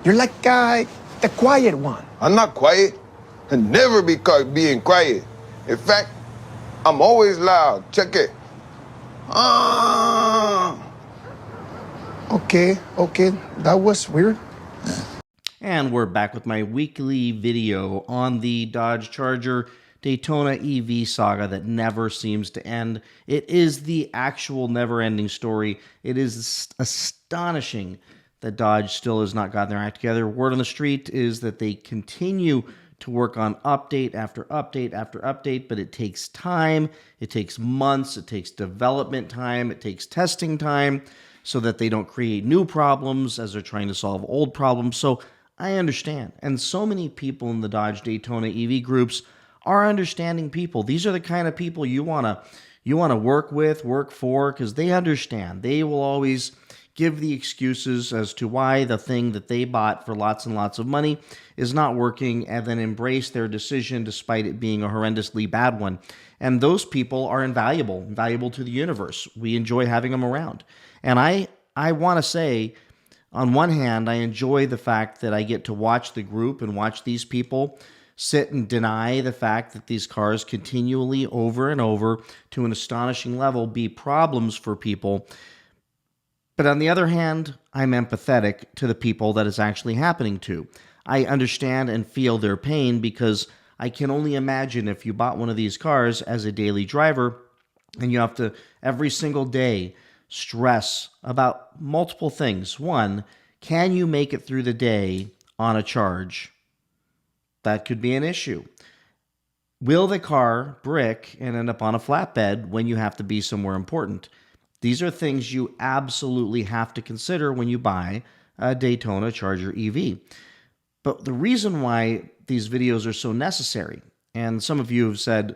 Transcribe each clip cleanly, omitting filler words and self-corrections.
You're like the quiet one. I'm not quiet. I'll never be caught being quiet. In fact, I'm always loud. Check it. Okay, that was weird. And we're back with my weekly video on the Dodge Charger Daytona EV saga that never seems to end. It is the actual never-ending story. It is astonishing that Dodge still has not gotten their act together. Word on the street is that they continue to work on update after update after update, but it takes time. It takes months. It takes development time. It takes testing time so that they don't create new problems as they're trying to solve old problems. So I understand. And so many people in the Dodge Daytona EV groups are understanding people. These are the kind of people you want to work with, work for, because they understand. They will always give the excuses as to why the thing that they bought for lots and lots of money is not working, and then embrace their decision despite it being a horrendously bad one. And those people are invaluable to the universe. We enjoy having them around. And I want to say, on one hand, I enjoy the fact that I get to watch the group and watch these people sit and deny the fact that these cars continually over and over to an astonishing level be problems for people. But on the other hand, I'm empathetic to the people that it's actually happening to. I understand and feel their pain because I can only imagine if you bought one of these cars as a daily driver and you have to every single day stress about multiple things. One, can you make it through the day on a charge? That could be an issue. Will the car brick and end up on a flatbed when you have to be somewhere important? These are things you absolutely have to consider when you buy a Daytona Charger EV. But the reason why these videos are so necessary, and some of you have said,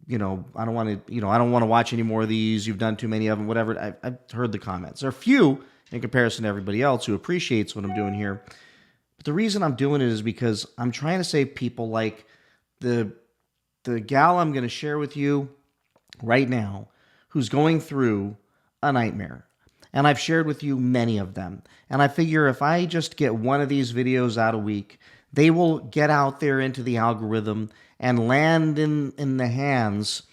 I don't want to watch any more of these. You've done too many of them, whatever. I've heard the comments. There are few in comparison to everybody else who appreciates what I'm doing here. But the reason I'm doing it is because I'm trying to save people like the gal I'm going to share with you right now, who's going through a nightmare. And I've shared with you many of them. And I figure if I just get one of these videos out a week, they will get out there into the algorithm and land in the hands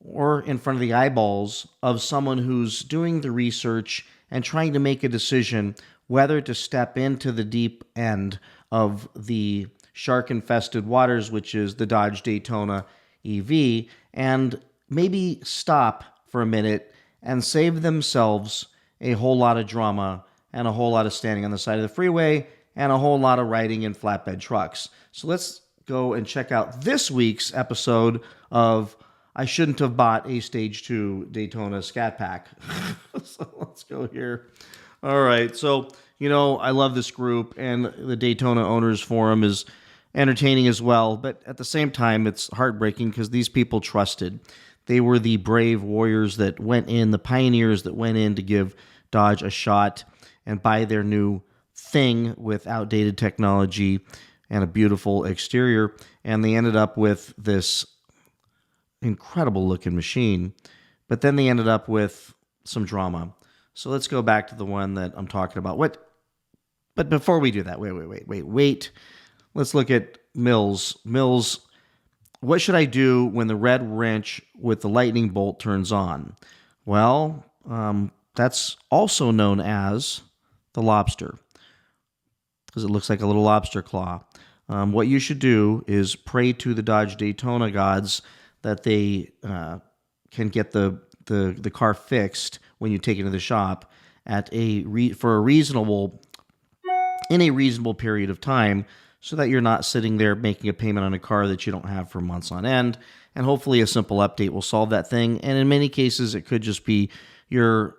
or in front of the eyeballs of someone who's doing the research and trying to make a decision whether to step into the deep end of the shark-infested waters, which is the Dodge Daytona EV, and maybe stop for a minute and save themselves a whole lot of drama and a whole lot of standing on the side of the freeway and a whole lot of riding in flatbed trucks. So let's go and check out this week's episode of I Shouldn't Have Bought a Stage 2 Daytona Scat Pack. So let's go here. All right. So, I love this group, and the Daytona Owners Forum is entertaining as well. But at the same time, it's heartbreaking because these people trusted. They were the brave warriors that went in, the pioneers that went in to give Dodge a shot and buy their new thing with outdated technology and a beautiful exterior. And they ended up with this incredible looking machine. But then they ended up with some drama. So let's go back to the one that I'm talking about. But before we do that, wait. Let's look at Mills. Mills, what should I do when the red wrench with the lightning bolt turns on? Well, that's also known as the lobster, because it looks like a little lobster claw. What you should do is pray to the Dodge Daytona gods that they can get the car fixed when you take it to the shop for a reasonable period of time, so that you're not sitting there making a payment on a car that you don't have for months on end. And hopefully a simple update will solve that thing. And in many cases, it could just be your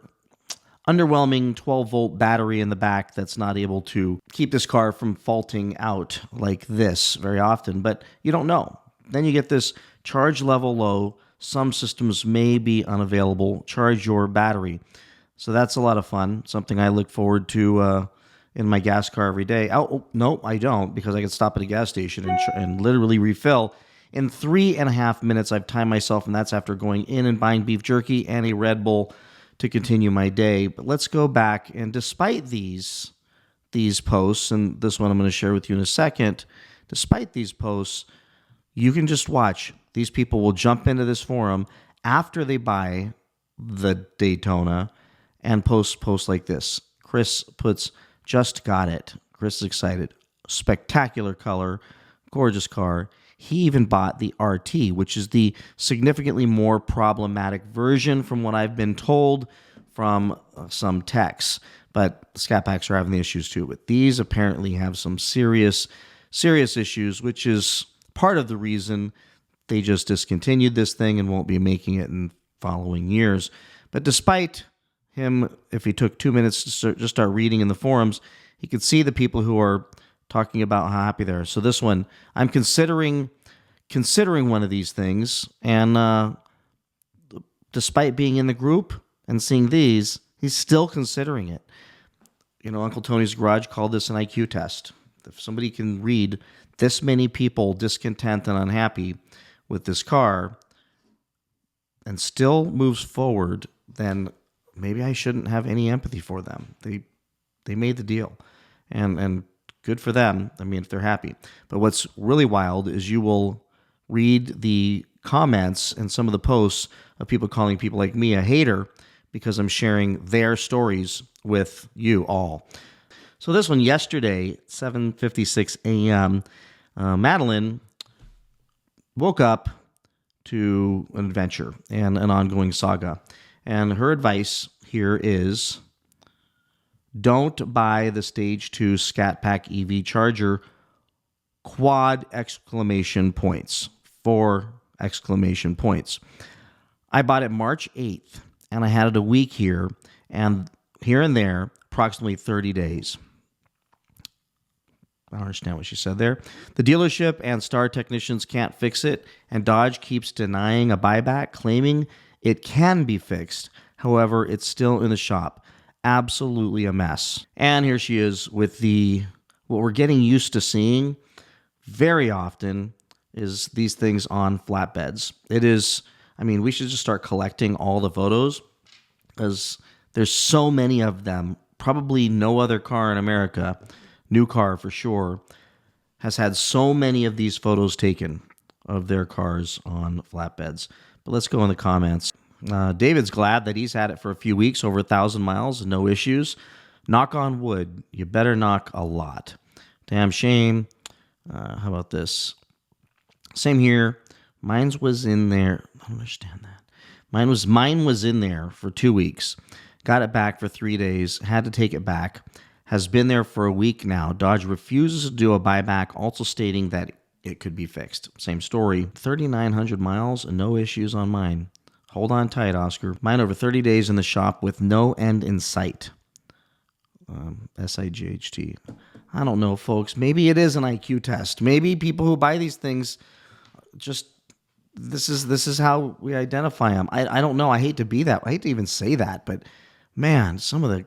underwhelming 12-volt battery in the back that's not able to keep this car from faulting out like this very often. But you don't know. Then you get this charge level low. Some systems may be unavailable. Charge your battery. So that's a lot of fun. Something I look forward to in my gas car every day. Oh, no, I don't, because I can stop at a gas station and literally refill. In 3.5 minutes, I've timed myself, and that's after going in and buying beef jerky and a Red Bull to continue my day. But let's go back, and despite these these posts, and this one I'm going to share with you in a second, despite these posts, you can just watch. These people will jump into this forum after they buy the Daytona and post like this. Chris puts, just got it. Chris is excited. Spectacular color, gorgeous car. He even bought the RT, which is the significantly more problematic version from what I've been told from some techs. But Scat Packs are having the issues too. But these apparently have some serious issues, which is part of the reason they just discontinued this thing and won't be making it in following years. But despite him, if he took 2 minutes to just start reading in the forums, he could see the people who are talking about how happy they are. So this one, I'm considering one of these things, and despite being in the group and seeing these, he's still considering it. You know, Uncle Tony's Garage called this an IQ test. If somebody can read this many people discontent and unhappy with this car and still moves forward, then maybe I shouldn't have any empathy for them. They made the deal, and good for them. I mean, if they're happy. But what's really wild is you will read the comments and some of the posts of people calling people like me a hater because I'm sharing their stories with you all. So this one yesterday, 7:56 a.m., Madeline woke up to an adventure and an ongoing saga. And her advice here is, don't buy the Stage 2 Scat Pack EV charger, quad exclamation points, 4 exclamation points. I bought it March 8th, and I had it a week here, and here and there, approximately 30 days. I don't understand what she said there. The dealership and Star technicians can't fix it, and Dodge keeps denying a buyback, claiming it can be fixed. However, it's still in the shop. Absolutely a mess. And here she is with what we're getting used to seeing very often is these things on flatbeds. It is, I mean, we should just start collecting all the photos because there's so many of them. Probably no other car in America, new car for sure, has had so many of these photos taken of their cars on flatbeds. But let's go in the comments. David's glad that he's had it for a few weeks, over 1,000 miles, no issues. Knock on wood. You better knock a lot. Damn shame. How about this? Same here. Mine was in there. I don't understand that. Mine was in there for 2 weeks. Got it back for 3 days. Had to take it back. Has been there for a week now. Dodge refuses to do a buyback, also stating that it could be fixed. Same story. 3,900 miles and no issues on mine. Hold on tight, Oscar. Mine over 30 days in the shop with no end in sight. SIGHT. I don't know, folks. Maybe it is an IQ test. Maybe people who buy these things just, this is how we identify them. I don't know. I hate to be that. I hate to even say that, but man, some of the...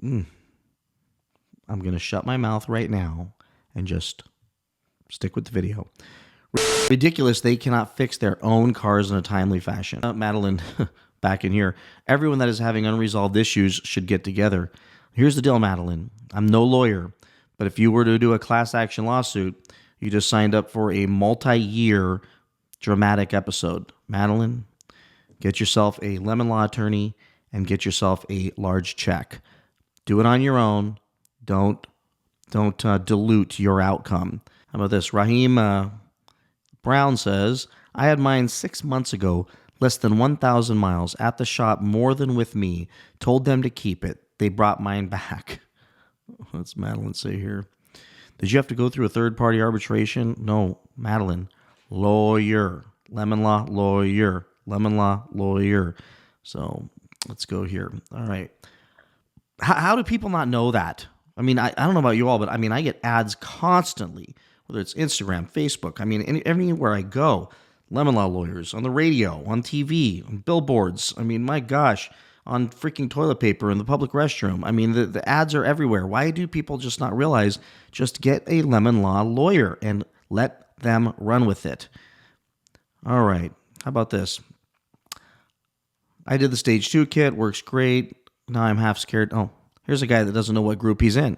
I'm going to shut my mouth right now and just stick with the video. Ridiculous they cannot fix their own cars in a timely fashion. Madeline, back in here. Everyone that is having unresolved issues should get together. Here's the deal, Madeline. I'm no lawyer, but if you were to do a class action lawsuit, you just signed up for a multi-year dramatic episode. Madeline, get yourself a lemon law attorney and get yourself a large check. Do it on your own. Don't dilute your outcome. How about this? Raheem Brown says, I had mine 6 months ago, less than 1,000 miles, at the shop more than with me. Told them to keep it. They brought mine back. What's Madeline say here? Did you have to go through a third-party arbitration? No, Madeline. Lawyer. Lemon law, lawyer. Lemon law, lawyer. So let's go here. All right. How do people not know that? I mean, I don't know about you all, but I mean, I get ads constantly, whether it's Instagram, Facebook. I mean, anywhere I go, lemon law lawyers, on the radio, on TV, on billboards. I mean, my gosh, on freaking toilet paper in the public restroom. I mean, the ads are everywhere. Why do people just not realize, just get a lemon law lawyer and let them run with it? All right. How about this? I did the Stage 2 kit. Works great. Now I'm half scared. Oh, Here's a guy that doesn't know what group he's in.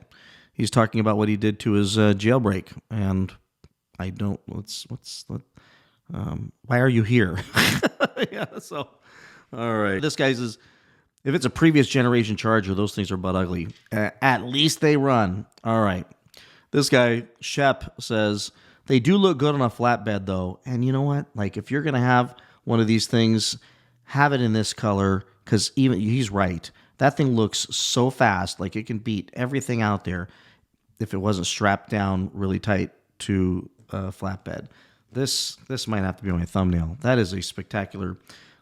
He's talking about what he did to his jailbreak, and I don't. Why are you here? Yeah. So, all right. This guy's is. If it's a previous generation Charger, those things are butt ugly. At least they run. All right. This guy, Shep, says, they do look good on a flatbed, though. And you know what? Like, if you're going to have one of these things, have it in this color, because even he's right. That thing looks so fast, like it can beat everything out there if it wasn't strapped down really tight to a flatbed. This might have to be on my thumbnail. That is a spectacular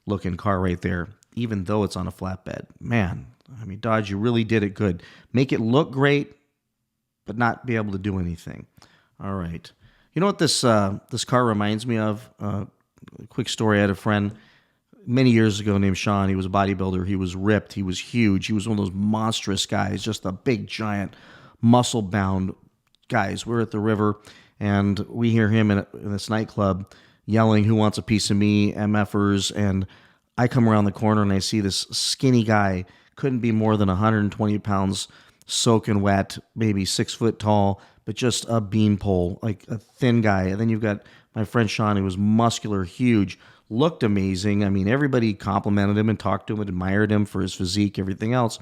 looking car right there, even though it's on a flatbed. Man, I mean, Dodge, you really did it good. Make it look great, but not be able to do anything. All right. You know what this car reminds me of? A quick story. I had a friend many years ago named Sean. He was a bodybuilder. He was ripped. He was huge. He was one of those monstrous guys, just a big, giant, muscle-bound guys. We're at the river, and we hear him in this nightclub yelling, "Who wants a piece of me, MFers?" And I come around the corner, and I see this skinny guy, couldn't be more than 120 pounds, soaking wet, maybe 6 foot tall, but just a beanpole, like a thin guy. And then you've got my friend Sean, who was muscular, huge, looked amazing. I mean, everybody complimented him and talked to him and admired him for his physique, everything else.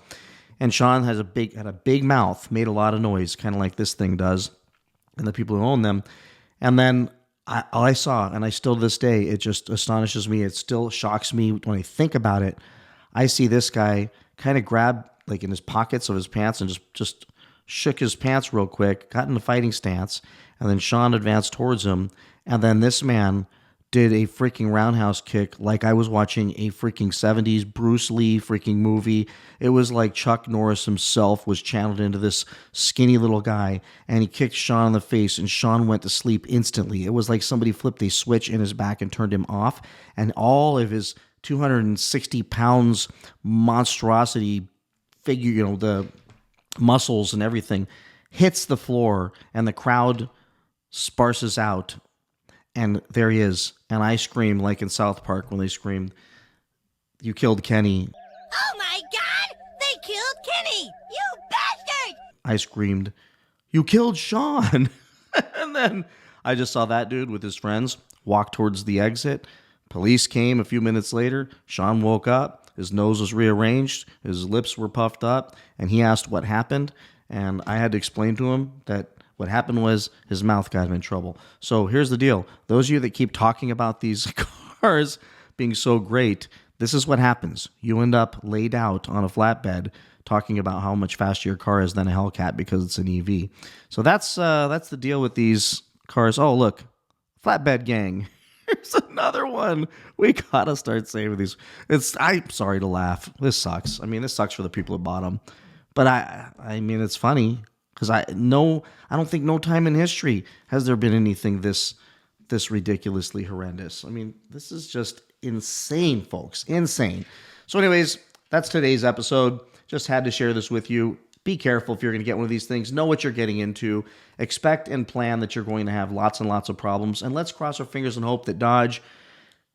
And Sean had a big mouth, made a lot of noise, kind of like this thing does, and the people who own them. And then all I saw, and I still to this day, it just astonishes me. It still shocks me when I think about it. I see this guy kind of grab like in his pockets of his pants and just shook his pants real quick, got in a fighting stance, and then Sean advanced towards him, and then this man did a freaking roundhouse kick like I was watching a freaking 70s Bruce Lee freaking movie. It was like Chuck Norris himself was channeled into this skinny little guy, and he kicked Sean in the face, and Sean went to sleep instantly. It was like somebody flipped a switch in his back and turned him off, and all of his 260 pounds monstrosity figure, you know, the muscles and everything, hits the floor, and the crowd sparses out. And there he is. And I screamed like in South Park when they screamed, "You killed Kenny." Oh my God! They killed Kenny! You bastard! I screamed, "You killed Sean." And then I just saw that dude with his friends walk towards the exit. Police came a few minutes later. Sean woke up. His nose was rearranged. His lips were puffed up. And he asked what happened. And I had to explain to him that what happened was his mouth got him in trouble. So here's the deal. Those of you that keep talking about these cars being so great, this is what happens. You end up laid out on a flatbed talking about how much faster your car is than a Hellcat because it's an EV. So that's the deal with these cars. Oh, look, flatbed gang. Here's another one. We gotta start saving these. I'm sorry to laugh. This sucks. I mean, this sucks for the people who bought them. But I mean, it's funny. Because I don't think no time in history has there been anything this ridiculously horrendous. I mean, this is just insane, folks. Insane. So anyways, that's today's episode. Just had to share this with you. Be careful if you're going to get one of these things. Know what you're getting into. Expect and plan that you're going to have lots and lots of problems. And let's cross our fingers and hope that Dodge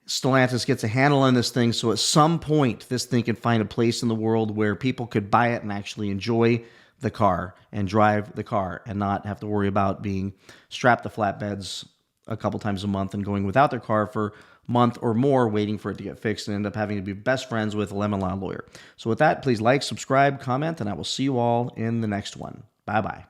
Stellantis gets a handle on this thing so at some point this thing can find a place in the world where people could buy it and actually enjoy the car and drive the car and not have to worry about being strapped to flatbeds a couple times a month and going without their car for a month or more waiting for it to get fixed and end up having to be best friends with a lemon law lawyer. So with that, please like, subscribe, comment, and I will see you all in the next one. Bye-bye.